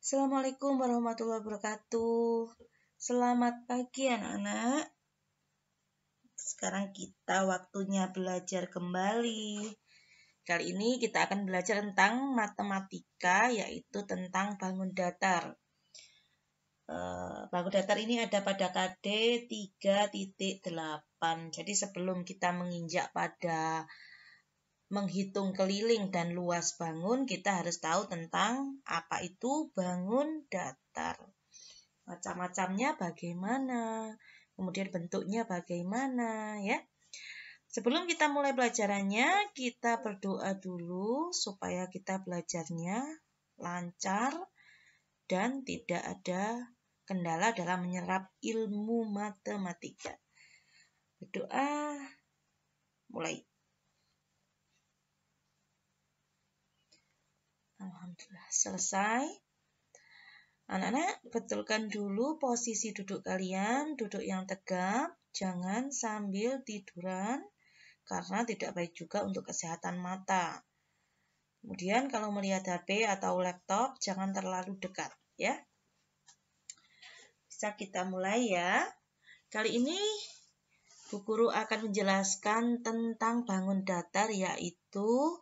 Assalamualaikum warahmatullahi wabarakatuh. Selamat pagi anak-anak. Sekarang kita waktunya belajar kembali. Kali ini kita akan belajar tentang matematika, yaitu tentang bangun datar. Bangun datar ini ada pada KD 3.8. Jadi sebelum kita menginjak pada menghitung keliling dan luas bangun, kita harus tahu tentang apa itu bangun datar. Macam-macamnya bagaimana, kemudian bentuknya bagaimana, ya. Sebelum kita mulai pelajarannya, kita berdoa dulu supaya kita belajarnya lancar dan tidak ada kendala dalam menyerap ilmu matematika. Berdoa, mulai. Alhamdulillah, selesai. Anak-anak, betulkan dulu posisi duduk kalian, duduk yang tegap, jangan sambil tiduran, karena tidak baik juga untuk kesehatan mata. Kemudian kalau melihat HP atau laptop, jangan terlalu dekat, ya. Bisa kita mulai ya. Kali ini Bu Guru akan menjelaskan tentang bangun datar, yaitu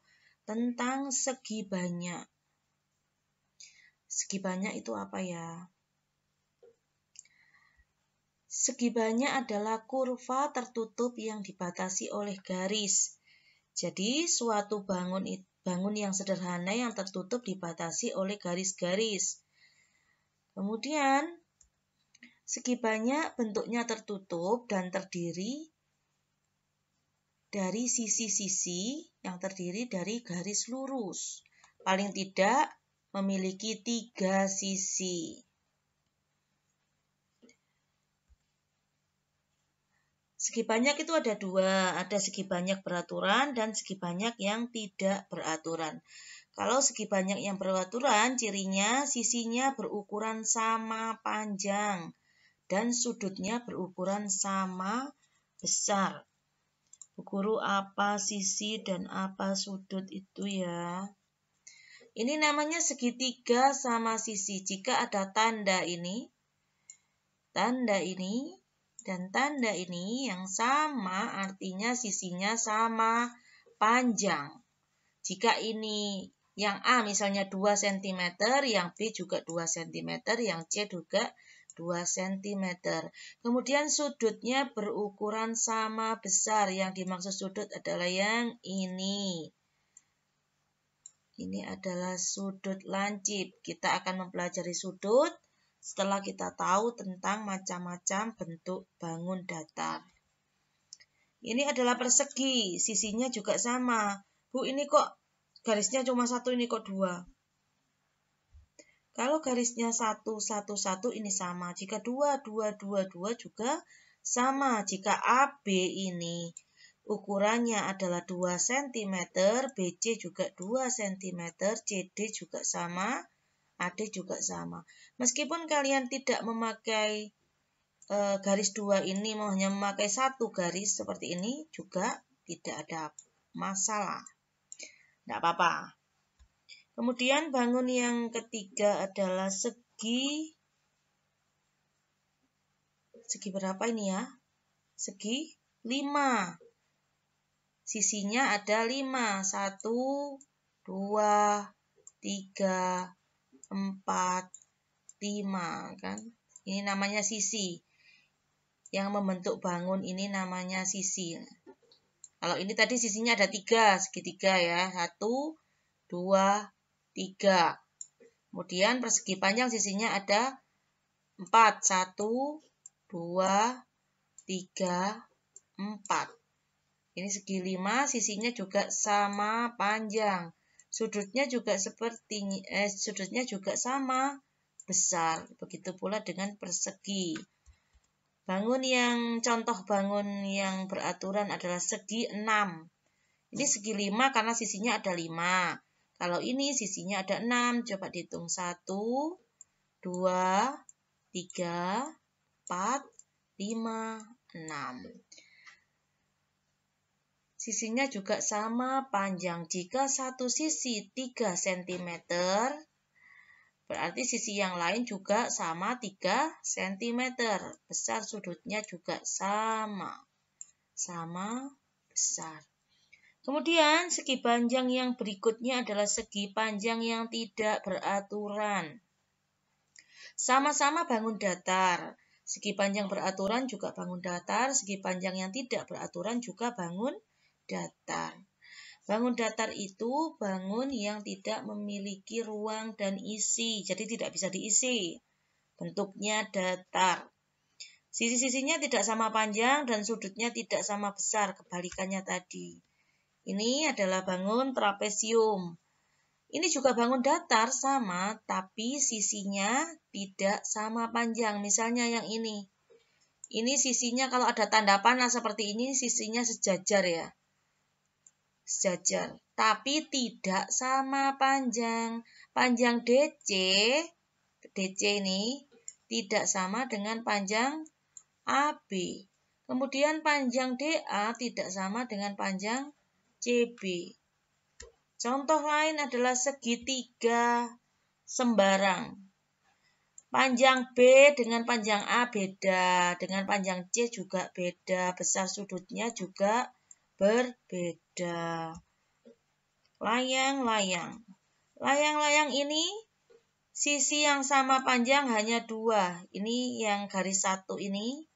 tentang segi banyak. Segi banyak itu apa ya? Segi banyak adalah kurva tertutup yang dibatasi oleh garis. Jadi suatu bangun yang sederhana yang tertutup dibatasi oleh garis-garis. Kemudian segi banyak bentuknya tertutup dan terdiri dari sisi-sisi yang terdiri dari garis lurus. Paling tidak memiliki 3 sisi. Segi banyak itu ada 2, ada segi banyak beraturan dan segi banyak yang tidak beraturan. Kalau segi banyak yang beraturan, cirinya sisinya berukuran sama panjang dan sudutnya berukuran sama besar. Bu Guru, apa sisi dan apa sudut itu ya? Ini namanya segitiga sama sisi. Jika ada tanda ini dan tanda ini yang sama, artinya sisinya sama panjang. Jika ini yang A misalnya 2 cm, yang B juga 2 cm, yang C juga 2 cm. Kemudian sudutnya berukuran sama besar. Yang dimaksud sudut adalah yang ini. Ini adalah sudut lancip. Kita akan mempelajari sudut setelah kita tahu tentang macam-macam bentuk bangun datar. Ini adalah persegi, sisinya juga sama. Bu, ini kok garisnya cuma 1, ini kok 2. Kalau garisnya 1, 1, 1 ini sama. Jika 2, 2, 2, 2 juga sama. Jika AB ini ukurannya adalah 2 cm, BC juga 2 cm, CD juga sama, AD juga sama. Meskipun kalian tidak memakai garis 2 ini, hanya memakai 1 garis seperti ini, juga tidak ada masalah. Tidak apa-apa. Kemudian bangun yang ketiga adalah segi berapa ini ya? Segi 5. Sisinya ada 5. 1, 2, 3, 4, 5 kan? Ini namanya sisi. Yang membentuk bangun ini namanya sisi. Kalau ini tadi sisinya ada 3, segitiga ya. 1, 2, 3. Kemudian persegi panjang sisinya ada 4. 1, 2, 3, 4. Ini segi 5, sisinya juga sama panjang. Sudutnya juga sudutnya juga sama besar. Begitu pula dengan persegi. Contoh bangun yang beraturan adalah segi 6. Ini segi 5 karena sisinya ada 5. Kalau ini sisinya ada 6. Coba dihitung 1, 2, 3, 4, 5, 6. Sisinya juga sama panjang. Jika satu sisi 3 cm, Berarti sisi yang lain juga sama 3 cm. Besar sudutnya juga sama besar. Kemudian segi panjang yang berikutnya adalah segi panjang yang tidak beraturan. Sama-sama bangun datar. Segi panjang beraturan juga bangun datar, segi panjang yang tidak beraturan juga bangun datar. Bangun datar itu bangun yang tidak memiliki ruang dan isi, jadi tidak bisa diisi. Bentuknya datar. Sisi-sisinya tidak sama panjang dan sudutnya tidak sama besar, kebalikannya tadi. Ini adalah bangun trapesium. Ini juga bangun datar sama, tapi sisinya tidak sama panjang. Misalnya yang ini. Ini sisinya kalau ada tanda panah seperti ini, sisinya sejajar ya. Sejajar, tapi tidak sama panjang. Panjang DC ini tidak sama dengan panjang AB. Kemudian panjang DA tidak sama dengan panjang CB. Contoh lain adalah segitiga sembarang. Panjang B dengan panjang A beda, dengan panjang C juga beda, besar sudutnya juga berbeda. Layang-layang. Layang-layang ini sisi yang sama panjang hanya 2. Ini yang garis 1 ini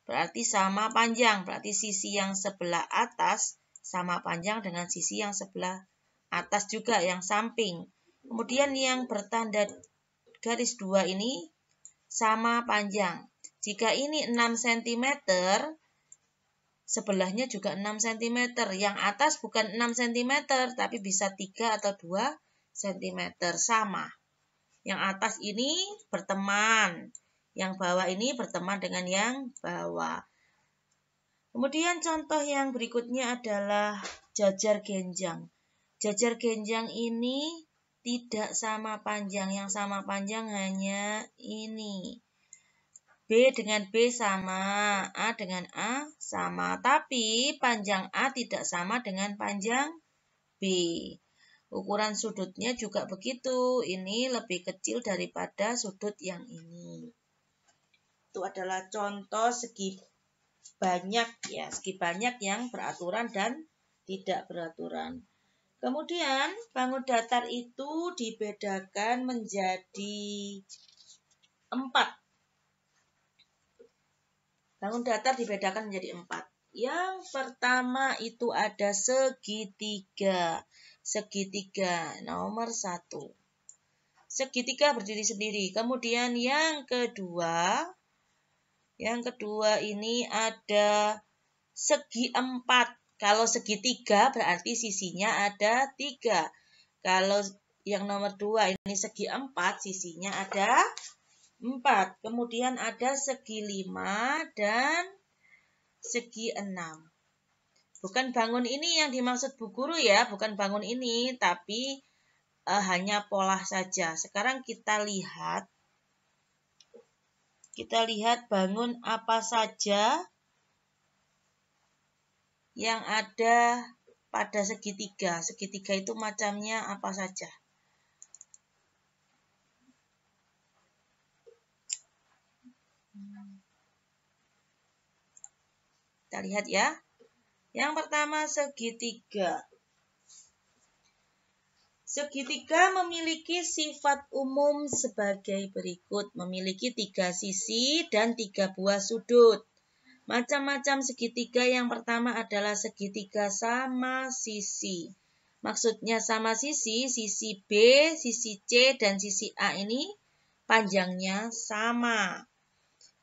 berarti sama panjang. Berarti sisi yang sebelah atas sama panjang dengan sisi yang sebelah atas juga, yang samping. Kemudian yang bertanda garis 2 ini sama panjang. Jika ini 6 cm, sebelahnya juga 6 cm. Yang atas bukan 6 cm, tapi bisa 3 atau 2 cm. Sama. Yang atas ini berteman. Yang bawah ini berteman dengan yang bawah. Kemudian contoh yang berikutnya adalah jajar genjang. Jajar genjang ini tidak sama panjang. Yang sama panjang hanya ini. B dengan B sama, A dengan A sama. Tapi panjang A tidak sama dengan panjang B. Ukuran sudutnya juga begitu. Ini lebih kecil daripada sudut yang ini. Itu adalah contoh segi banyak ya, segi banyak yang beraturan dan tidak beraturan. Kemudian bangun datar itu dibedakan menjadi 4. Bangun datar dibedakan menjadi 4. Yang pertama itu ada segitiga. Segitiga nomor 1. Segitiga berdiri sendiri. Kemudian yang kedua ini ada segi 4. Kalau segitiga berarti sisinya ada 3. Kalau yang nomor 2 ini segi 4, sisinya ada 4. Kemudian ada segi 5 dan segi 6. Bukan bangun ini yang dimaksud Bu Guru ya, bukan bangun ini, tapi hanya pola saja. Sekarang kita lihat bangun apa saja yang ada pada segitiga. Segitiga itu macamnya apa saja? Kita lihat ya. Yang pertama segitiga. Segitiga memiliki sifat umum sebagai berikut. Memiliki 3 sisi dan 3 buah sudut. Macam-macam segitiga. Yang pertama adalah segitiga sama sisi. Maksudnya sama sisi, sisi B, sisi C, dan sisi A ini panjangnya sama.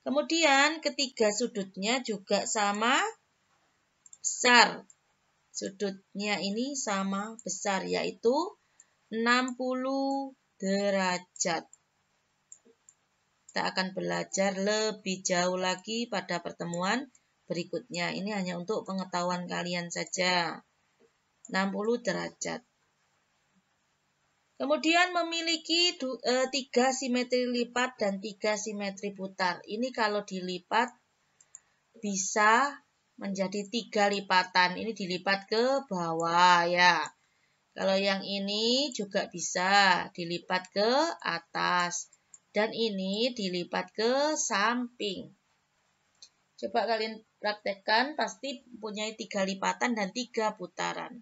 Kemudian ketiga sudutnya juga sama besar. Sudutnya ini sama besar, yaitu 60 derajat. Kita akan belajar lebih jauh lagi pada pertemuan berikutnya. Ini hanya untuk pengetahuan kalian saja. 60 derajat. Kemudian memiliki 3 simetri lipat dan 3 simetri putar. Ini kalau dilipat bisa menjadi 3 lipatan. Ini dilipat ke bawah ya. Kalau yang ini juga bisa dilipat ke atas. Dan ini dilipat ke samping. Coba kalian praktekkan, pasti mempunyai 3 lipatan dan 3 putaran.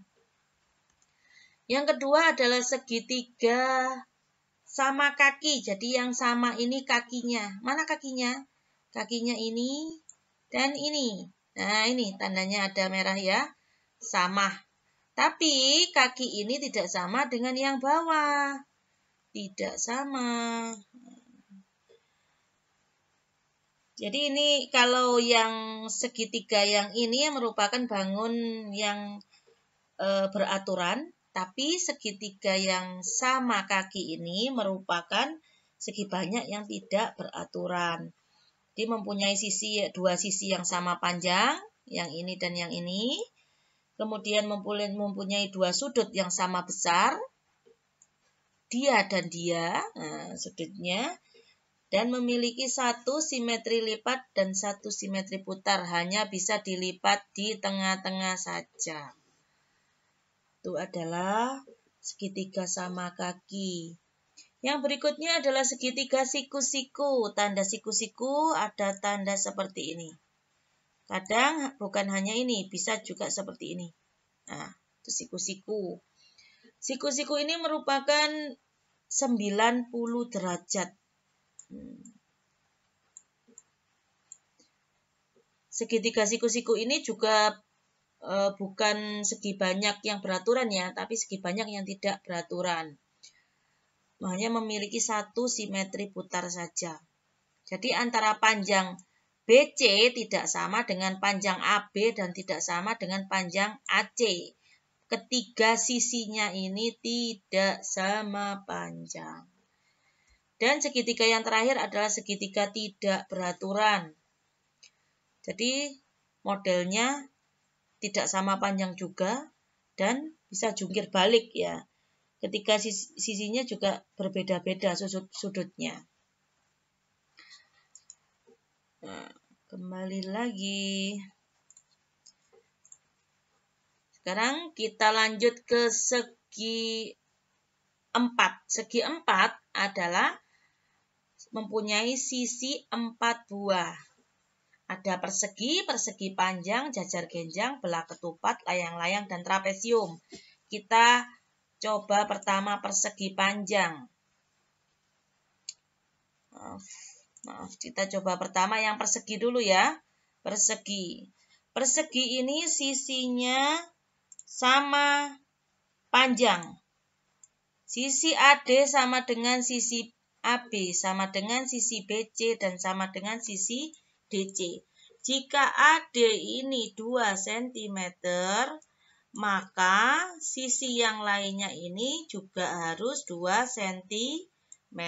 Yang kedua adalah segitiga sama kaki. Jadi yang sama ini kakinya. Mana kakinya? Kakinya ini dan ini. Nah, ini tandanya ada merah ya. Sama. Tapi kaki ini tidak sama dengan yang bawah. Tidak sama. Jadi ini kalau yang segitiga yang ini merupakan bangun yang beraturan. Tapi segitiga yang sama kaki ini merupakan segi banyak yang tidak beraturan. Jadi mempunyai dua sisi yang sama panjang, yang ini dan yang ini. Kemudian mempunyai dua sudut yang sama besar, dia dan dia, sudutnya, dan memiliki satu simetri lipat dan satu simetri putar, hanya bisa dilipat di tengah-tengah saja. Itu adalah segitiga sama kaki. Yang berikutnya adalah segitiga siku-siku. Tanda siku-siku ada tanda seperti ini. Kadang bukan hanya ini, bisa juga seperti ini. Nah, itu siku-siku. Siku-siku ini merupakan 90 derajat. Segitiga siku-siku ini juga bukan segi banyak yang beraturan ya, tapi segi banyak yang tidak beraturan. Hanya memiliki satu simetri putar saja. Jadi antara panjang BC tidak sama dengan panjang AB dan tidak sama dengan panjang AC. Ketiga sisinya ini tidak sama panjang. Dan segitiga yang terakhir adalah segitiga tidak beraturan. Jadi modelnya tidak sama panjang juga dan bisa jungkir balik ya. Ketiga sisinya juga berbeda-beda sudutnya. Nah, kembali lagi. Sekarang kita lanjut ke segi 4. Segi 4 adalah mempunyai sisi 4 buah. Ada persegi, persegi panjang, jajar genjang, belah ketupat, layang-layang, dan trapesium. Kita coba pertama persegi panjang. Maaf, kita coba pertama yang persegi dulu ya. Persegi. Persegi ini sisinya sama panjang. Sisi AD sama dengan sisi AB, sama dengan sisi BC, dan sama dengan sisi DC. Jika AD ini 2 cm, maka sisi yang lainnya ini juga harus 2 cm.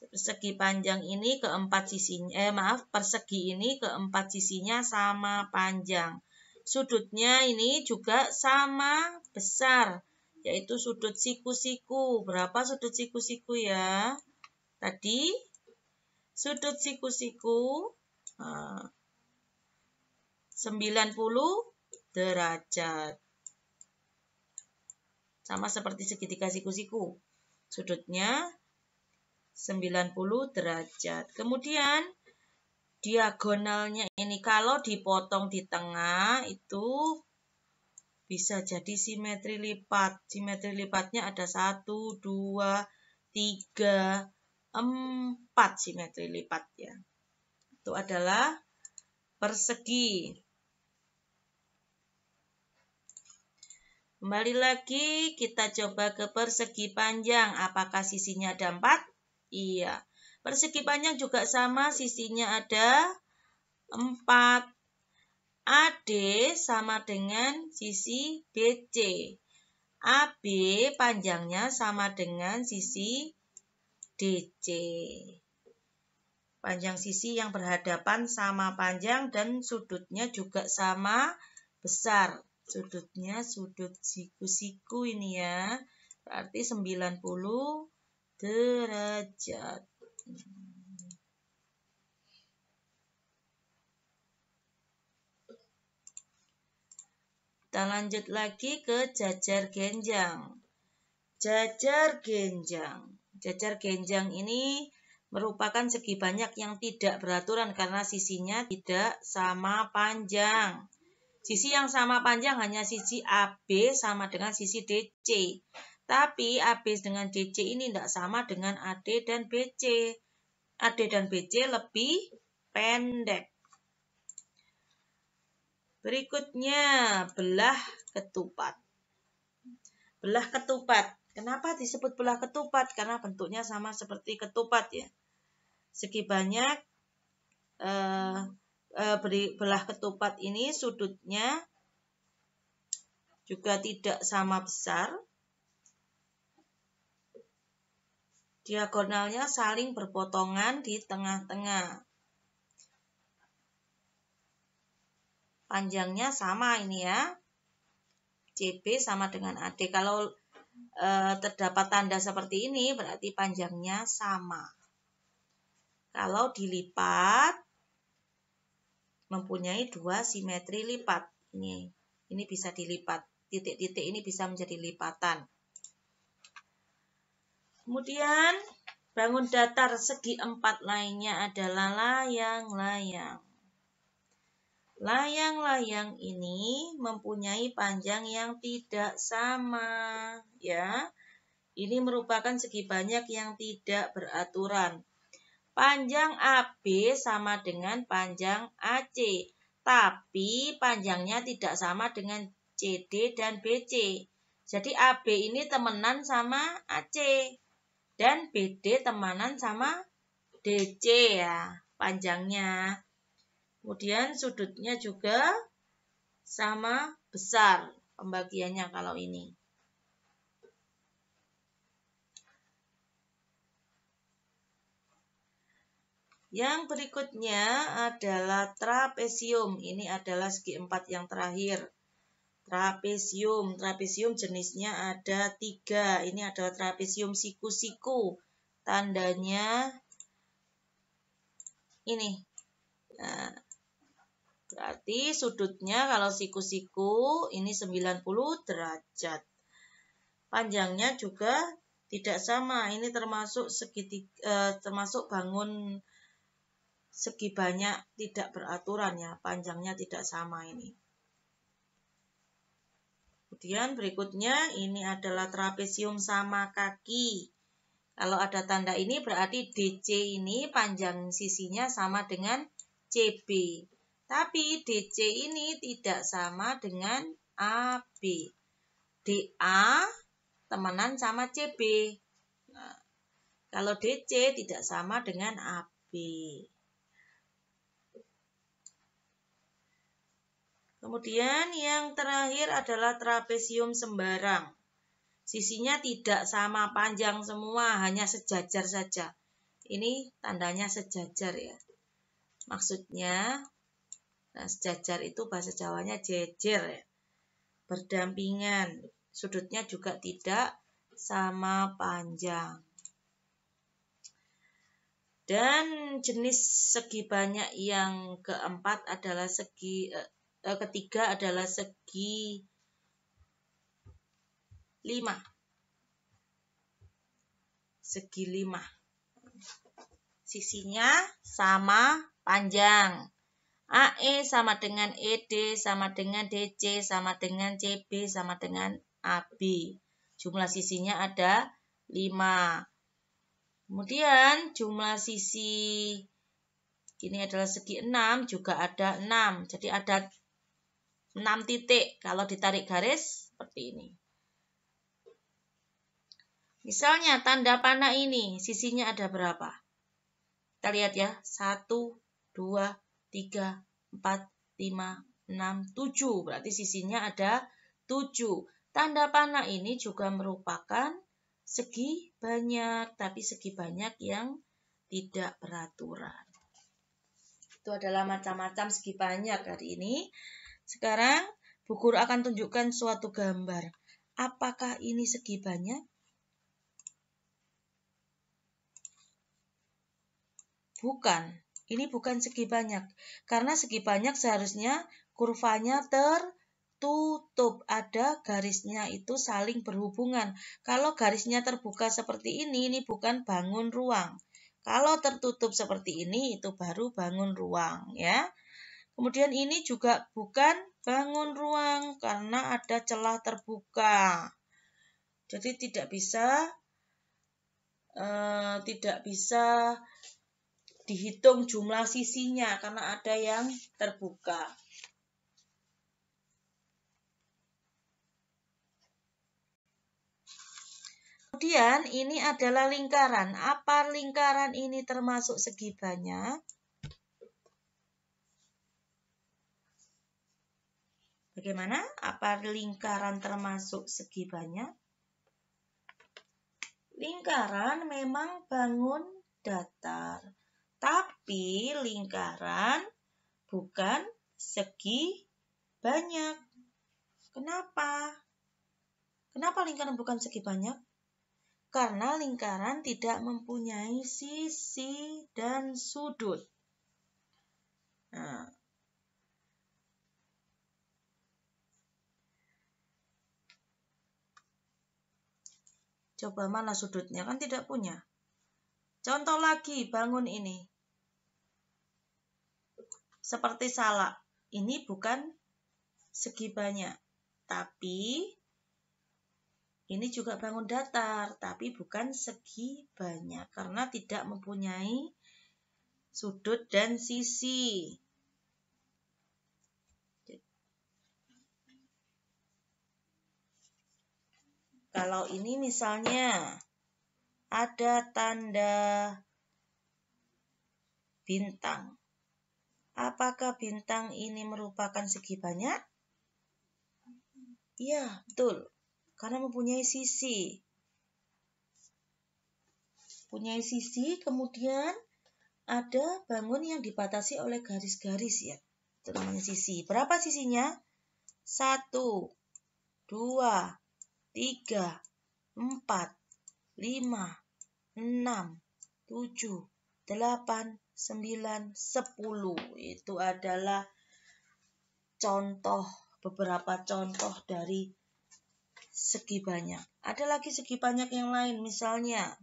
Persegi panjang ini keempat sisinya, persegi ini keempat sisinya sama panjang. Sudutnya ini juga sama besar, yaitu sudut siku-siku. Berapa sudut siku-siku ya? Tadi sudut siku-siku 90 derajat. Sama seperti segitiga siku-siku. Sudutnya 90 derajat. Kemudian diagonalnya ini kalau dipotong di tengah itu bisa jadi simetri lipat. Simetri lipatnya ada 1, 2, 3, 4 simetri lipat ya. Itu adalah persegi. Kembali lagi kita coba ke persegi panjang. Apakah sisinya ada 4? Iya. Persegi panjang juga sama, sisinya ada 4. AD sama dengan sisi BC. AB panjangnya sama dengan sisi DC. Panjang sisi yang berhadapan sama panjang dan sudutnya juga sama besar. Sudutnya sudut siku-siku ini ya. Berarti 90 derajat. Kita lanjut lagi ke jajar genjang. Jajar genjang. Jajar genjang ini merupakan segi banyak yang tidak beraturan karena sisinya tidak sama panjang. Sisi yang sama panjang hanya sisi AB sama dengan sisi DC. Tapi AB dengan DC ini tidak sama dengan AD dan BC. AD dan BC lebih pendek. Berikutnya, belah ketupat. Belah ketupat. Kenapa disebut belah ketupat? Karena bentuknya sama seperti ketupat ya. Segi banyak belah ketupat ini sudutnya juga tidak sama besar. Diagonalnya saling berpotongan di tengah-tengah. Panjangnya sama ini ya. CB sama dengan AD. Kalau terdapat tanda seperti ini berarti panjangnya sama. Kalau dilipat mempunyai dua simetri lipat. Ini bisa dilipat. Titik-titik ini bisa menjadi lipatan. Kemudian bangun datar segi 4 lainnya adalah layang-layang. Layang-layang ini mempunyai panjang yang tidak sama, ya. Ini merupakan segi banyak yang tidak beraturan. Panjang AB sama dengan panjang AC, tapi panjangnya tidak sama dengan CD dan BC. Jadi AB ini temenan sama AC dan BD temanan sama DC ya, panjangnya. Kemudian sudutnya juga sama besar pembagiannya kalau ini. Yang berikutnya adalah trapesium. Ini adalah segi 4 yang terakhir. Trapesium. Trapesium jenisnya ada 3. Ini adalah trapesium siku-siku. Tandanya ini. Nah, berarti sudutnya kalau siku-siku ini 90 derajat. Panjangnya juga tidak sama. Ini termasuk termasuk bangun segi banyak tidak beraturan ya, panjangnya tidak sama ini. Kemudian berikutnya ini adalah trapesium sama kaki. Kalau ada tanda ini berarti DC ini panjang sisinya sama dengan CB. Tapi DC ini tidak sama dengan AB. DA temenan sama CB. Nah, kalau DC tidak sama dengan AB. Kemudian yang terakhir adalah trapesium sembarang. Sisinya tidak sama panjang semua, hanya sejajar saja. Ini tandanya sejajar ya. Maksudnya, sejajar itu bahasa Jawanya jejer ya. Berdampingan. Sudutnya juga tidak sama panjang. Dan jenis segi banyak yang keempat adalah ketiga adalah segi 5. Segi 5. Sisinya sama panjang. AE sama dengan ED sama dengan DC sama dengan CB sama dengan AB. Jumlah sisinya ada 5. Kemudian jumlah sisi ini adalah segi 6 juga ada 6. Jadi ada 6 titik kalau ditarik garis seperti ini. Misalnya tanda panah ini sisinya ada berapa? Kita lihat ya. 1, 2, 3, 4, 5, 6, 7. Berarti sisinya ada 7. Tanda panah ini juga merupakan segi banyak. Tapi segi banyak yang tidak beraturan. Itu adalah macam-macam segi banyak hari ini. Sekarang Bu Guru akan tunjukkan suatu gambar. Apakah ini segi banyak? Bukan, ini bukan segi banyak. Karena segi banyak seharusnya kurvanya tertutup, ada garisnya itu saling berhubungan. Kalau garisnya terbuka seperti ini bukan bangun ruang. Kalau tertutup seperti ini, itu baru bangun ruang, ya. Kemudian ini juga bukan bangun ruang karena ada celah terbuka. Jadi tidak bisa dihitung jumlah sisinya karena ada yang terbuka. Kemudian ini adalah lingkaran. Apa lingkaran ini termasuk segi banyak? Bagaimana? Apa lingkaran termasuk segi banyak? Lingkaran memang bangun datar, tapi lingkaran bukan segi banyak. Kenapa? Kenapa lingkaran bukan segi banyak? Karena lingkaran tidak mempunyai sisi dan sudut. Nah, coba mana sudutnya? Kan tidak punya. Contoh lagi, bangun ini. Seperti salak. Ini bukan segi banyak. Tapi ini juga bangun datar. Tapi bukan segi banyak. Karena tidak mempunyai sudut dan sisi. Kalau ini misalnya ada tanda bintang. Apakah bintang ini merupakan segi banyak? Iya, betul. Karena mempunyai sisi. Punyai sisi, kemudian ada bangun yang dibatasi oleh garis-garis ya. Itu namanya sisi. Berapa sisinya? 1, 2, 3, 4, 5, 6, 7, 8, 9, 10. Itu adalah beberapa contoh dari segi banyak. Ada lagi segi banyak yang lain, misalnya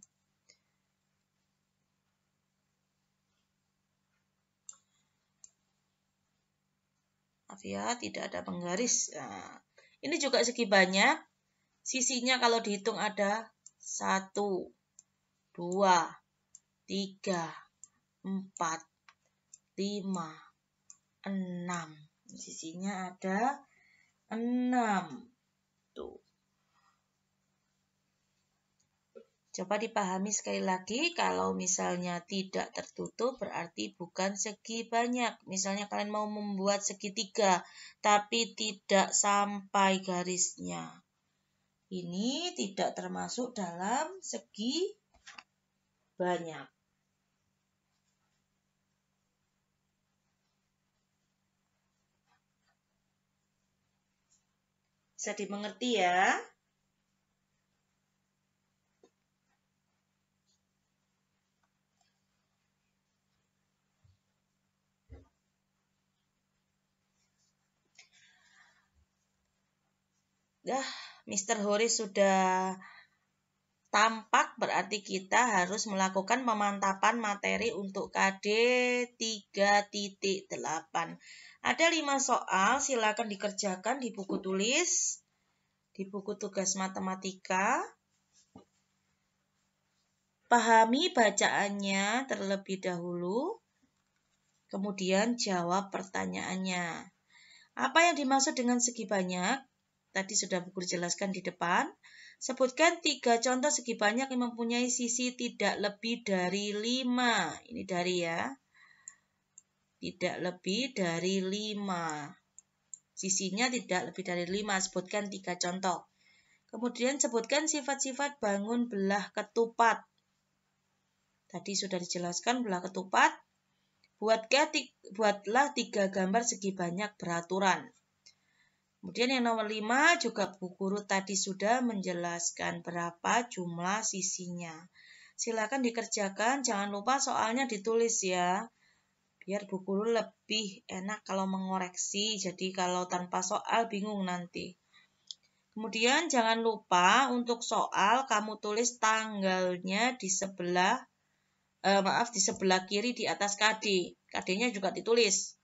tidak ada penggaris. Nah, ini juga segi banyak. Sisinya kalau dihitung ada 1, 2, 3, 4, 5, 6. Sisinya ada 6. Tuh. Coba dipahami sekali lagi, kalau misalnya tidak tertutup berarti bukan segi banyak. Misalnya kalian mau membuat segitiga, tapi tidak sampai garisnya. Ini tidak termasuk dalam segi banyak. Bisa dimengerti ya? Mr. Horis sudah tampak, berarti kita harus melakukan pemantapan materi untuk KD 3.8. Ada 5 soal, silakan dikerjakan di buku tulis, di buku tugas matematika. Pahami bacaannya terlebih dahulu, kemudian jawab pertanyaannya. Apa yang dimaksud dengan segi banyak? Tadi sudah buku jelaskan di depan. Sebutkan 3 contoh segi banyak yang mempunyai sisi tidak lebih dari 5. Ini dari ya. Tidak lebih dari 5. Sisinya tidak lebih dari 5. Sebutkan 3 contoh. Kemudian sebutkan sifat-sifat bangun belah ketupat. Tadi sudah dijelaskan belah ketupat. Buatlah 3 gambar segi banyak beraturan. Kemudian yang nomor 5 juga Bu Guru tadi sudah menjelaskan berapa jumlah sisinya. Silakan dikerjakan, jangan lupa soalnya ditulis ya. Biar Bu Guru lebih enak kalau mengoreksi, jadi kalau tanpa soal bingung nanti. Kemudian jangan lupa untuk soal kamu tulis tanggalnya di sebelah di sebelah kiri di atas KD. KD-nya juga ditulis.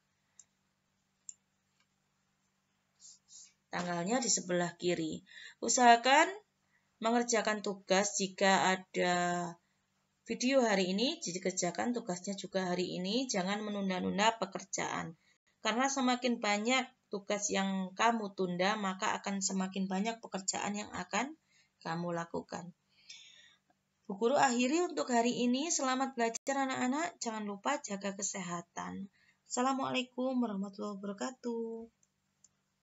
Tanggalnya di sebelah kiri. Usahakan mengerjakan tugas jika ada video hari ini, dikerjakan tugasnya juga hari ini. Jangan menunda-nunda pekerjaan. Karena semakin banyak tugas yang kamu tunda, maka akan semakin banyak pekerjaan yang akan kamu lakukan. Bu Guru akhiri untuk hari ini. Selamat belajar anak-anak. Jangan lupa jaga kesehatan. Assalamualaikum warahmatullahi wabarakatuh.